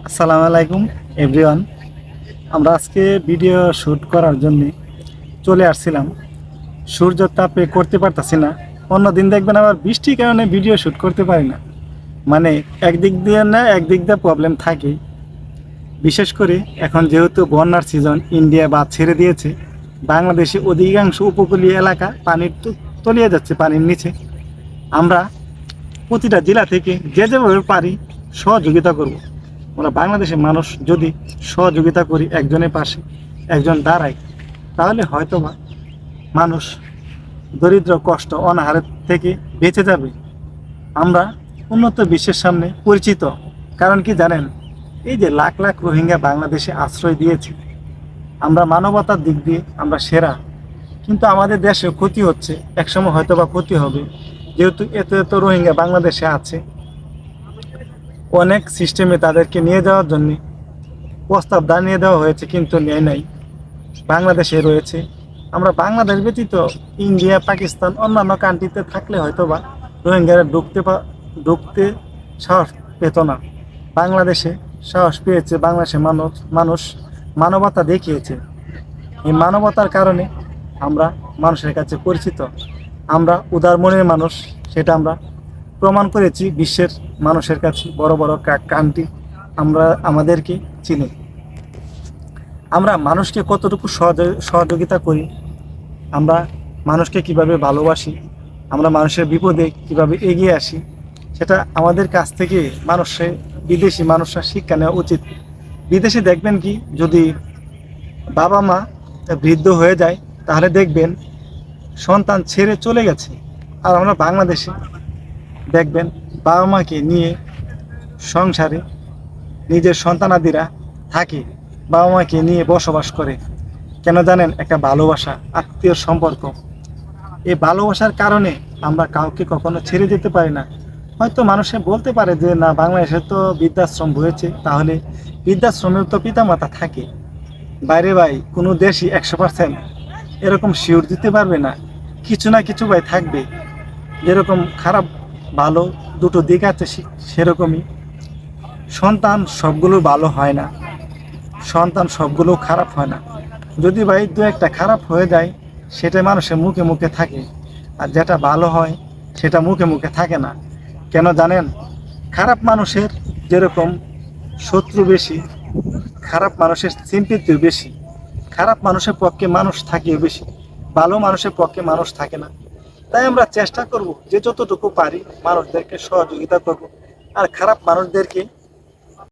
আসসালামু আলাইকুম এভরিওয়ান। আমরা আজকে ভিডিও শ্যুট করার জন্য চলে আসছিলাম। সূর্য তাপে করতে পারতাছি না। অন্যদিন দেখবেন আবার বৃষ্টির কারণে ভিডিও শ্যুট করতে পারি না। মানে একদিক দিয়ে না একদিক দিয়ে প্রবলেম থাকে। বিশেষ করে এখন যেহেতু বন্যার সিজন, ইন্ডিয়া বাঁধ ছেড়ে দিয়েছে, বাংলাদেশে অধিকাংশ উপকূলীয় এলাকা পানির তলিয়ে যাচ্ছে পানির নিচে। আমরা প্রতিটা জেলা থেকে যে যেভাবে পারি সহযোগিতা করব। আমরা বাংলাদেশের মানুষ যদি সহযোগিতা করি, একজনের পাশে একজন দাঁড়াই, তাহলে হয়তোবা মানুষ দরিদ্র কষ্ট অনাহারের থেকে বেঁচে যাবে। আমরা উন্নত বিশ্বের সামনে পরিচিত। কারণ কি জানেন, এই যে লাখ লাখ রোহিঙ্গা বাংলাদেশে আশ্রয় দিয়েছে, আমরা মানবতার দিক দিয়ে আমরা সেরা। কিন্তু আমাদের দেশে ক্ষতি হচ্ছে, একসময় হয়তোবা ক্ষতি হবে। যেহেতু এত এত রোহিঙ্গা বাংলাদেশে আছে, অনেক সিস্টেমে তাদেরকে নিয়ে যাওয়ার জন্য প্রস্তাব জানিয়ে দেওয়া হয়েছে, কিন্তু নেয় নাই। বাংলাদেশে রয়েছে। আমরা বাংলাদেশ ব্যতীত ইন্ডিয়া, পাকিস্তান, অন্যান্য কান্ট্রিতে থাকলে হয়তো বা রোহিঙ্গারা ঢুকতে সাহস পেত না। বাংলাদেশে সাহস পেয়েছে। বাংলাদেশের মানুষ মানবতা দেখিয়েছে। এই মানবতার কারণে আমরা মানুষের কাছে পরিচিত। আমরা উদার মনের মানুষ, সেটা আমরা প্রমাণ করেছি বিশ্বের মানুষের কাছে। বড় বড় কান্ট্রি আমরা আমাদেরকে চিনি। আমরা মানুষকে কতটুকু সহযোগিতা করি, আমরা মানুষকে কিভাবে ভালোবাসি, আমরা মানুষের বিপদে কিভাবে এগিয়ে আসি, সেটা আমাদের কাছ থেকে বিদেশি মানুষরা শিক্ষা নেওয়া উচিত। বিদেশে দেখবেন কি, যদি বাবা মা বৃদ্ধ হয়ে যায়, তাহলে দেখবেন সন্তান ছেড়ে চলে গেছে। আর আমরা বাংলাদেশে দেখবেন বাবা মাকে নিয়ে সংসারে নিজের সন্তানাদিরা থাকে, বাবা মাকে নিয়ে বসবাস করে। কেন জানেন? একটা ভালোবাসা, আত্মীয় সম্পর্ক। এই ভালোবাসার কারণে আমরা কাউকে কখনো ছেড়ে যেতে পারি না। হয়তো মানুষে বলতে পারে যে না, বাংলাদেশে তো বৃদ্ধাশ্রম হয়েছে, তাহলে বৃদ্ধাশ্রমেও তো পিতামাতা থাকে। বাইরে ভাই কোনো দেশই 100% এরকম শিওর দিতে পারবে না। কিছু না কিছু ভাই থাকবে। যেরকম খারাপ ভালো দুটো দিক আছে, সেরকমই সন্তান সবগুলো ভালো হয় না, সন্তান সবগুলো খারাপ হয় না। যদি ভাই দু একটা খারাপ হয়ে যায়, সেটা মানুষের মুখে মুখে থাকে। আর যেটা ভালো হয়, সেটা মুখে মুখে থাকে না। কেন জানেন? খারাপ মানুষের যেরকম শত্রু বেশি, খারাপ মানুষের সিম্পিতিও বেশি। খারাপ মানুষের পক্ষে মানুষ থাকে বেশি, ভালো মানুষের পক্ষে মানুষ থাকে না। তাই আমরা চেষ্টা করব যে যতটুকু পারি মানুষদেরকে সহযোগিতা করব, আর খারাপ মানুষদেরকে